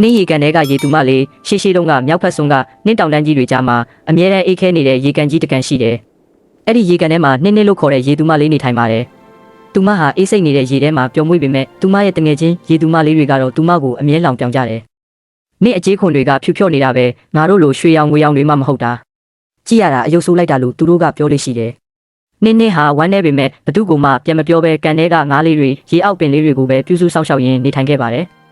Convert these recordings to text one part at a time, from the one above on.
နင်းရေကန်တွေကရေသူမလေးရှေးတုန်းကမြောက်ဖက်ဆုံးကနင်းတောင်တန်းကြီးတွေကြားမှာအမြဲတမ်းအေးခဲနေတဲ့ရေကန်ကြီးတစ်ကန်ရှိတယ်။အဲ့ဒီရေကန်ထဲမှာနင်းလို့ခေါ်တဲ့ရေသူမလေးနေထိုင်ပါတယ်။သူမဟာအေးစိတ်နေတဲ့ရေထဲမှာပျော်မွေ့ပေမဲ့သူမရဲ့တငယ်ချင်းရေသူမလေးတွေကတော့သူမကိုအမြဲလောင်ပြောင်ကြတယ်။နင်းအကြေးခွန်တွေကဖြူဖြော့နေတာပဲငါတို့လိုရွှေရောင်ငွေရောင်တွေမှမဟုတ်တာ။ကြည့်ရတာအယုတ်ဆိုးလိုက်တာလို့သူတို့ကပြောလို့ရှိတယ်။နင်းဟာဝမ်းနေပေမဲ့ဘသူ့ကိုမှပြန်မပြောဘဲကန်ထဲကငါးလေးတွေရေအောက်ပင်လေးတွေကိုပဲပြုစုစောင့်ရှောက်ရင်းနေထိုင်ခဲ့ပါတယ်။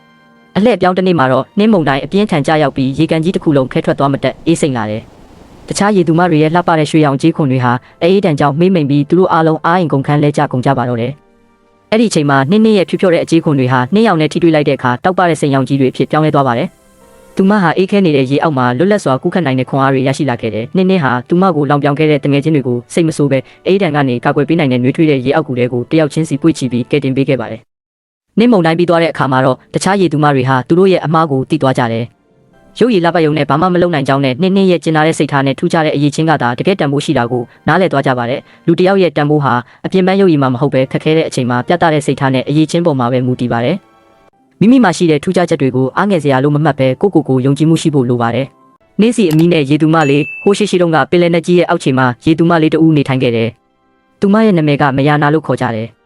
အလှည့်ပြောင်းတစ်နေ့မှာတော့နင်းမုန်တိုင်းအပြင်းထန်ကြရောက်ပြီးရေကန်ကြီးတစ်ခုလုံးခဲထွက်သွားမတက်အေးစိမ့်လာတယ်။တခြားရေသူမတွေရဲ့လှပတဲ့ရွှေရောင်ကြီးခွန်တွေဟာအေးတန်ကြောင်မေးမိန်ပြီးသူတို့အားလုံးအားရင်ကုန်ခန်းလဲကြကုန်ကြပါတော့တယ်။အဲ့ဒီအချိန်မှာနင်းရဲ့ဖြူဖြော့တဲ့အကြီးခွန်တွေဟာနှစ်ယောက်နဲ့ထိတွေ့လိုက်တဲ့အခါတောက်ပတဲ့စိန်ရောင်ကြီးတွေအဖြစ်ပြောင်းလဲသွားပါတယ်။သူမဟာအေးခဲနေတဲ့ရေအောက်မှာလွတ်လပ်စွာကူးခတ်နိုင်တဲ့ခွန်အားတွေရရှိလာခဲ့တယ်။နင်းဟာသူမကိုလောင်ပြောင်ခဲ့တဲ့တငယ်ချင်းတွေကိုစိတ်မဆိုးပဲအေးတန်ကနေကာကွယ်ပေးနိုင်တဲ့နှွေးထွေးတဲ့ရေအောက်ကူတွေကိုတယောက်ချင်းစီပွေ့ချပြီးကယ်တင်ပေးခဲ့ပါတယ်။နင်းမုန်တိုင်းပြီးသွားတဲ့အခါမှာတော့တခြားရေသူမတွေဟာသူတို့ရဲ့အမားကိုတီးသွားကြတယ်။ရုပ်ရည်လှပယုံနဲ့ဘာမှမလုပ်နိုင်ကြောင်းနဲ့နင်းရဲ့ကျင်နာတဲ့စိတ်ထားနဲ့ထူးခြားတဲ့အရေးချင်းကသာတကယ်တန်ဖိုးရှိတာကိုနားလည်သွားကြပါတယ်။လူတစ်ယောက်ရဲ့တန်ဖိုးဟာအပြင်ပန်းရုပ်ရည်မှမဟုတ်ပဲခက်ခဲတဲ့အချိန်မှာပြတ်သားတဲ့စိတ်ထားနဲ့အရေးချင်းပေါ်မှာပဲမူတည်ပါတယ်။မိမိမှာရှိတဲ့ထူးခြားချက်တွေကိုအားငယ်စရာလို့မမှတ်ပဲကိုယုံကြည်မှုရှိဖို့လိုပါတယ်။နင်းစီအမီနဲ့ရေသူမလေးဟိုရှိတုန်းကပင်လယ်နက်ကြီးရဲ့အောက်ခြေမှာရေသူမလေးတဦးနေထိုင်ခဲ့တယ်။သူမရဲ့နာမည်ကမယာနာလို့ခေါ်ကြတယ်။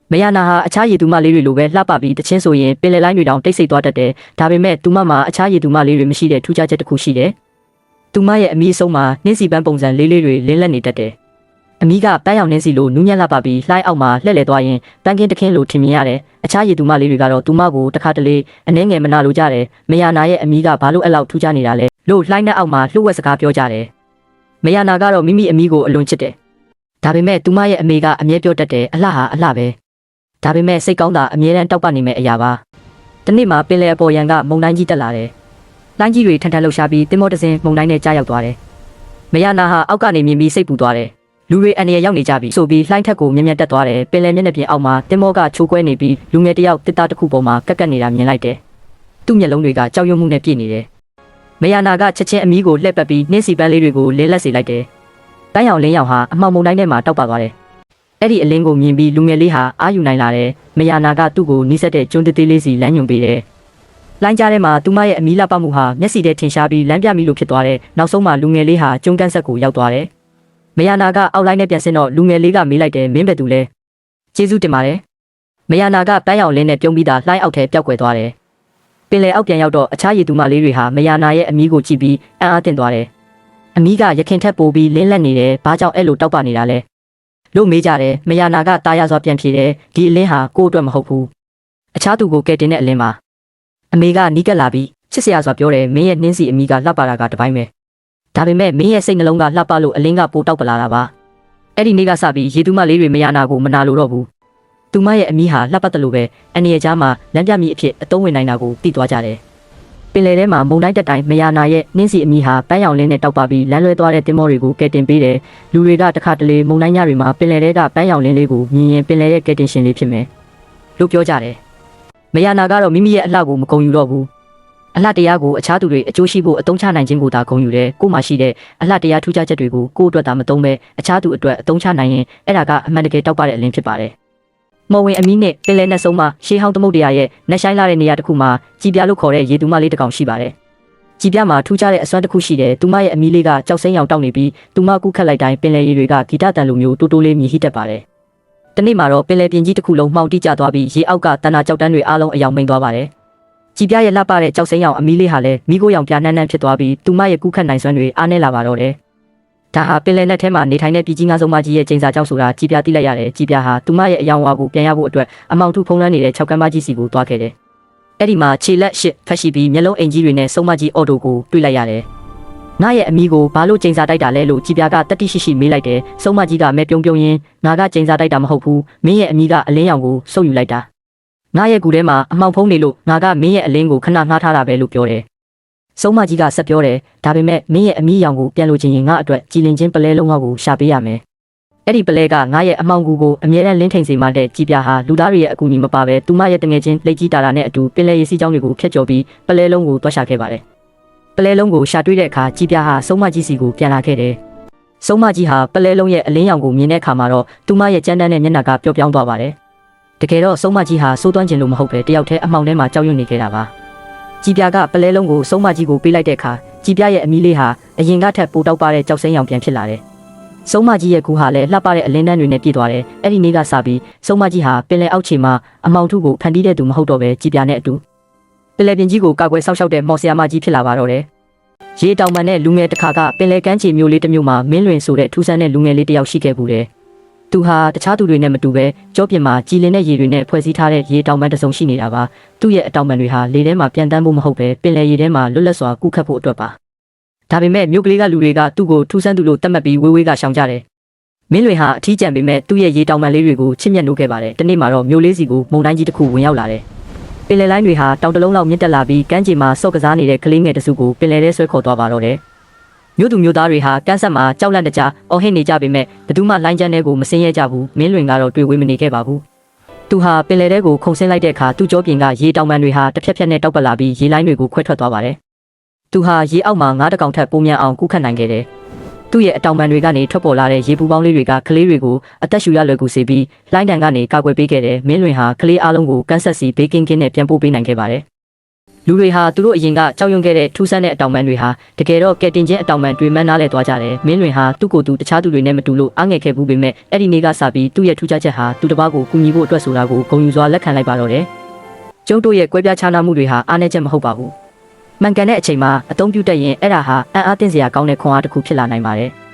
မယာနာဟာအခြားရေသူမလေးတွေလိုပဲလှပပြီးတချင်းဆိုရင်ပင်လယ်လိုင်းတွေတောင်တိတ်ဆိတ်သွားတတ်တယ်။ဒါပေမဲ့သူမမှာအခြားရေသူမလေးတွေမရှိတဲ့ထူးခြားချက်တစ်ခုရှိတယ်။သူမရဲ့အမီးအဆုံးမှာနင်းစီပန်းပုံစံလေးလေးတွေလင်းလက်နေတတ်တယ်။အမီးကပန်းရောင်နင်းစီလိုနူးညံ့လှပပြီးလှိုင်းအောက်မှာလှည့်လည်သွားရင်ပန်းကင်းတခင်းလိုထင်မြင်ရတယ်။အခြားရေသူမလေးတွေကတော့သူမကိုတစ်ခါတလေအနှဲငယ်မနာလိုကြတယ်။မယာနာရဲ့အမီးကဘာလို့အဲ့လောက်ထူးခြားနေတာလဲလို့လှိုင်းနဲ့အောက်မှာလှုပ်ဝက်စကားပြောကြတယ်။မယာနာကတော့မိမိအမီးကိုအလွန်ချစ်တယ်။ဒါပေမဲ့သူမရဲ့အမေကအမြဲပြောတတ်တယ်အလှဟာအလှပဲ။ဒါပေမဲ့စိတ်ကောင်းတာအမြဲတမ်းတောက်ပနေမဲ့အရာပါ။ဒီနေ့မှာပင်လယ်အပေါ်ရန်ကမုန်တိုင်းကြီးတက်လာတယ်။လိုင်းကြီးတွေထန်ထန်လှုပ်ရှားပြီးတင်မောတစင်းမုန်တိုင်းနဲ့ကြားရောက်သွားတယ်။မယာနာဟာအောက်ကနေမြင်ပြီးစိတ်ပူသွားတယ်။လူတွေအန်ရရောက်နေကြပြီဆိုပြီးလှိုင်းထက်ကိုမြင်တက်သွားတယ်။ပင်လယ်မျက်နှာပြင်အောက်မှာတင်မောကချိုးကွဲနေပြီးလူငယ်တယောက်တစ်သားတစ်ခုပေါ်မှာကက်ကက်နေတာမြင်လိုက်တယ်။သူ့မျက်လုံးတွေကကြောက်ရွံ့မှုနဲ့ပြည့်နေတယ်။မယာနာကချက်ချင်းအမီးကိုလှည့်ပတ်ပြီးနှင်းစီပန်းလေးတွေကိုလဲလက်စေလိုက်တယ်။တန်းရောင်လင်းရောင်ဟာအမှောင်မုန်တိုင်းထဲမှာတောက်ပသွားတယ်။အဲ့ဒီအလင်းကိုမြင်ပြီးလူငယ်လေးဟာအာယူနိုင်လာတယ်။မယာနာကသူ့ကိုနီးစပ်တဲ့ကျွန်းသေးလေးစီလမ်းညွှန်ပေးတယ်။လိုင်းကြားထဲမှာသူမရဲ့အမီးလှပမှုဟာမျက်စိထဲထင်ရှားပြီးလမ်းပြမိလို့ဖြစ်သွားတယ်။နောက်ဆုံးမှာလူငယ်လေးဟာကျွန်းကန်းဆက်ကိုရောက်သွားတယ်။မယာနာကအောက်လိုင်းနဲ့ပြန်ဆင်းတော့လူငယ်လေးကမေးလိုက်တယ်မင်းဘယ်သူလဲ။ကျေးဇူးတင်ပါတယ်။မယာနာကပန်းရောင်လင်းနဲ့ပြုံးပြီးသားလှိုင်းအောက်ထဲပျောက်ကွယ်သွားတယ်။ပင်လယ်အောက်ပြန်ရောက်တော့အခြားရေသူမလေးတွေဟာမယာနာရဲ့အမီးကိုကြည့်ပြီးအံ့အားသင့်သွားတယ်။အမီးကရခင်ထက်ပိုပြီးလင်းလက်နေတယ်။ဘာကြောင့်အဲ့လိုတောက်ပနေတာလဲလို့မေးကြတယ်။မယာနာကတာယာစွာပြန်ဖြေတယ်။ဒီအလင်းဟာကိုယ့်အတွက်မဟုတ်ဘူး။အခြားသူကိုကဲတင်တဲ့အလင်းပါ။အမေကနီးကပ်လာပြီးချစ်စရာစွာပြောတယ်မင်းရဲ့နှင်းစီအမီးကလှပတာကတပိုင်းပဲ။ဒါပေမဲ့မင်းရဲ့စိတ်နှလုံးကလှပလို့အလင်းကပိုတောက်ပလာတာပါ။အဲ့ဒီနေ့ကစပြီးရေသူမလေးတွေမယာနာကိုမနာလိုတော့ဘူး။သူမရဲ့အမီးဟာလှပတယ်လို့ပဲအန်ရကြားမှာလမ်းပြမီအဖြစ်အသုံးဝင်နိုင်တာကိုသိသွားကြတယ်။ပင်လယ်ထဲမှာမုန်တိုင်းတက်တိုင်းမယာနာရဲ့နှင်းစီအမီးဟာပန်းရောင်လင်းနဲ့တောက်ပပြီးလမ်းလွဲသွားတဲ့တင်မောတွေကိုကဲတင်ပေးတယ်။လူတွေကတခါတလေမုန်တိုင်းညတွေမှာပင်လယ်ထဲကပန်းရောင်လင်းလေးကိုမြင်ရင်ပင်လယ်ရဲ့ကဲတင်ရှင်လေးဖြစ်မယ်လို့ပြောကြတယ်။မယာနာကတော့မိမိရဲ့အလှကိုမကုံယူတော့ဘူး။အလှတရားကိုအခြားသူတွေအကျိုးရှိဖို့အသုံးချနိုင်ခြင်းကိုသာဂုဏ်ယူတယ်။ကို့မှာရှိတဲ့အလှတရားထူးခြားချက်တွေကိုကိုယ့်အတွက်သာမသုံးပဲအခြားသူအတွက်အသုံးချနိုင်ရင်အဲ့ဒါကအမှန်တကယ်တောက်ပတဲ့အလင်းဖြစ်ပါတယ်။မော်ဝင်အမီးနဲ့ပင်လယ်နက်ဆုံးမှာရှေးဟောင်းသမုဒ္ဒရာရဲ့နက်ရှိုင်းလာတဲ့နေရာတစ်ခုမှာကြည်ပြလို့ခေါ်တဲ့ရေသူမလေးတစ်ကောင်ရှိပါတယ်။ကြည်ပြမှာထူးခြားတဲ့အစွမ်းတစ်ခုရှိတယ်။သူမရဲ့အမီးလေးကကြောက်စိမ်းရောင်တောက်နေပြီးသူမကူးခတ်လိုက်တိုင်းပင်လယ်ရေတွေကဂီတတန်လိုမျိုးတိုးတိုးလေးမြည်ဟိတတ်ပါတယ်။တနေ့မှာတော့ပင်လယ်ပြင်ကြီးတစ်ခုလုံးမှောင်တိကျသွားပြီးရေအောက်ကတဏ္ဍာကြောက်တန်းတွေအားလုံးအယောင်မိန်သွားပါတယ်။ကြည်ပြရဲ့လှပတဲ့ကြောက်စိမ်းရောင်အမီးလေးဟာလည်းမိခိုးရောင်ပြနှမ်းဖြစ်သွားပြီးသူမရဲ့ကူးခတ်နိုင်စွမ်းတွေအားနည်းလာပါတော့တယ်။ဒါဟာပင်လယ်နက်ထဲမှာနေထိုင်တဲ့ပြည်ကြီးငါးဆုံးမကြီးရဲ့ကျိန်စာကြောင့်ဆိုတာကြည်ပြသိလိုက်ရတယ်။ကြည်ပြဟာသူမရဲ့အယောင်ဝါကိုပြန်ရဖို့အတွက်အမောင်ထုဖုံးလွှမ်းနေတဲ့6ကမ်းမကြီးစီကိုသွားခဲ့တယ်။အဲ့ဒီမှာခြေလက်ရှစ်ဖက်ရှိပြီးမျက်လုံးအင်ကြီးတွေနဲ့ဆုံးမကြီးအော်တိုကိုတွေ့လိုက်ရတယ်။ငါရဲ့အမီးကိုဘာလို့ကျိန်စာတိုက်တာလဲလို့ကြည်ပြကတတိရှိရှိမေးလိုက်တယ်။ဆုံးမကြီးကမဲပြုံးပြုံးရင်းငါကကျိန်စာတိုက်တာမဟုတ်ဘူး။မင်းရဲ့အမီးကအလင်းရောင်ကိုစုပ်ယူလိုက်တာ။ငါရဲ့ကူထဲမှာအမှောင်ဖုံးနေလို့ငါကမင်းရဲ့အလင်းကိုခဏငှားထားတာပဲလို့ပြောတယ်။ဆုံးမကြီးကဆက်ပြောတယ်ဒါပေမဲ့မင်းရဲ့အမီးရောင်ကိုပြန်လို့ချင်းရင်ငါအတွက်ကြည်လင်ချင်းပလဲလုံးဝကိုရှာပေးရမယ်။အဲ့ဒီပလဲကငါရဲ့အမှောင်ကူကိုအမြဲတမ်းလင်းထိန်စေမှတဲ့ကြည်ပြဟာလူသားတွေရဲ့အကူအညီမပါပဲသူမရဲ့တငယ်ချင်းလက်ကြီးတာတာနဲ့အတူပင်လယ်ရေစီးကြောင်းတွေကိုဖျက်ကျော်ပြီးပလဲလုံးကိုတွားရှာခဲ့ပါတယ်။ပလဲလုံးကိုရှာတွေ့တဲ့အခါကြည်ပြဟာဆုံးမကြီးစီကိုပြန်လာခဲ့တယ်။ဆုံးမကြီးဟာပလဲလုံးရဲ့အလင်းရောင်ကိုမြင်တဲ့အခါမှာတော့သူမရဲ့ကြမ်းတမ်းတဲ့မျက်နှာကပျော့ပြောင်းသွားပါတယ်။တကယ်တော့ဆုံးမကြီးဟာစိုးသွမ်းခြင်းလို့မဟုတ်ပဲတယောက်တည်းအမှောင်ထဲမှာကြောက်ရွံ့နေခဲ့တာပါ။ ကြည်ပြကပလဲလုံးကိုစုံမကြီးကိုပေးလိုက်တဲ့အခါကြည်ပြရဲ့အမီလေးဟာအရင်ကထက်ပိုတောက်ပတဲ့ကြောက်စိမ်းရောင်ပြန်ဖြစ်လာတယ်။စုံမကြီးရဲ့ကူဟာလည်းလှပတဲ့အလင်းတန်းတွေနဲ့ပြည့်သွားတယ်။အဲ့ဒီနေ့ကစပြီးစုံမကြီးဟာပင်လယ်အောက်ခြေမှာအမောင်ထုကိုဖန်တီးတဲ့သူမဟုတ်တော့ပဲကြည်ပြနဲ့အတူပင်လယ်ပြင်ကြီးကိုကာကွယ်ဆောက်ရှောက်တဲ့မော်ဆီယာမကြီးဖြစ်လာပါတော့တယ်။ရေတောင်ပန်တဲ့လူငယ်တစ်ခါကပင်လယ်ကမ်းခြေမျိုးလေးတစ်မျိုးမှာမင်းလွင်ဆိုတဲ့ထူးဆန်းတဲ့လူငယ်လေးတစ်ယောက်ရှိခဲ့ဘူးတယ်။သူဟာတခြားသူတွေနဲ့မတူပဲကြောပြင်မှာကြည်လင်တဲ့ရေတွေနဲ့ဖွဲ့စည်းထားတဲ့ရေတောင်ပန်တစ်စုံရှိနေတာပါ။သူ့ရဲ့အတောင်ပန်တွေဟာလေထဲမှာပြန်တန်းဖို့မဟုတ်ပဲပင်လယ်ရေထဲမှာလွတ်လပ်စွာကူးခတ်ဖို့အတွက်ပါ။ဒါပေမဲ့မြို့ကလေးကလူတွေကသူ့ကိုထူးဆန်းသူလို့သတ်မှတ်ပြီးဝေးဝေးကရှောင်ကြတယ်။မင်းလွင်ဟာအထီးကျန်ပေမဲ့သူ့ရဲ့ရေတောင်ပန်လေးတွေကိုချစ်မြတ်နိုးခဲ့ပါတယ်။တနေ့မှာတော့မြို့လေးစီကိုမုန်တိုင်းကြီးတစ်ခုဝင်ရောက်လာတယ်။ပင်လယ်လိုင်းတွေဟာတောင်တလုံးလောက်မြင့်တက်လာပြီးကမ်းခြေမှာစော့ကစားနေတဲ့ကလေးငယ်တစုကိုပင်လယ်ထဲဆွဲခေါ်သွားပါတော့တယ်။မြို့သူမြို့သားတွေဟာကမ်းဆက်မှာကြောက်လန့်တကြားအော်ဟစ်နေကြပေမဲ့ဘယ်သူမှလိုင်းကျန်းတဲ့ကိုမစင်းရဲကြဘူး။မင်းလွင်ကတော့တွေ့ဝေးမနေခဲ့ပါဘူး။သူဟာပင်လယ်ထဲကိုခုန်ဆင်းလိုက်တဲ့အခါသူ့ကြောပြင်ကရေတောင်ပန်တွေဟာတစ်ဖြက်ဖြက်နဲ့တောက်ပလာပြီးရေလိုင်းတွေကိုခွဲထွက်သွားပါတယ်။သူဟာရေအောက်မှာငါးတကောင်ထက်ပိုမြန်အောင်ကူးခတ်နိုင်ခဲ့တယ်။သူ့ရဲ့အတောင်ပန်တွေကနေထွက်ပေါ်လာတဲ့ရေပူပေါင်းလေးတွေကကလေးတွေကိုအသက်ရှူရလွယ်ကူစေပြီးလိုင်းတန်ကနေကာကွယ်ပေးခဲ့တယ်။မင်းလွင်ဟာကလေးအားလုံးကိုကန်းဆက်စီဘေးကင်းကင်းနဲ့ပြန်ပို့ပေးနိုင်ခဲ့ပါတယ်။လူတွေဟာသူတို့အရင်ကကြောက်ရွံ့ခဲ့တဲ့ထူးဆန်းတဲ့အတောင်ပန်တွေဟာတကယ်တော့ကဲတင်ချင်းအတောင်ပန်တွေမှန်းနားလဲသွားကြတယ်။မင်းလွင်ဟာသူ့ကိုယ်သူတခြားသူတွေနဲ့မတူလို့အားငယ်ခဲ့ဘူးပေမဲ့အဲ့ဒီနေ့ကစပြီးသူ့ရဲ့ထူးခြားချက်ဟာသူတစ်ပါးကိုကူညီဖို့အတွက်ဆိုတာကိုဂုဏ်ယူစွာလက်ခံလိုက်ပါတော့တယ်။ကျုပ်တို့ရဲ့ကွဲပြားခြားနားမှုတွေဟာအားနည်းချက်မဟုတ်ပါဘူး။မှန်ကန်တဲ့အချိန်မှာအသုံးပြုတတ်ရင်အဲ့ဒါဟာအံ့အားသင့်စရာကောင်းတဲ့ခွန်အားတစ်ခုဖြစ်လာနိုင်ပါတယ်။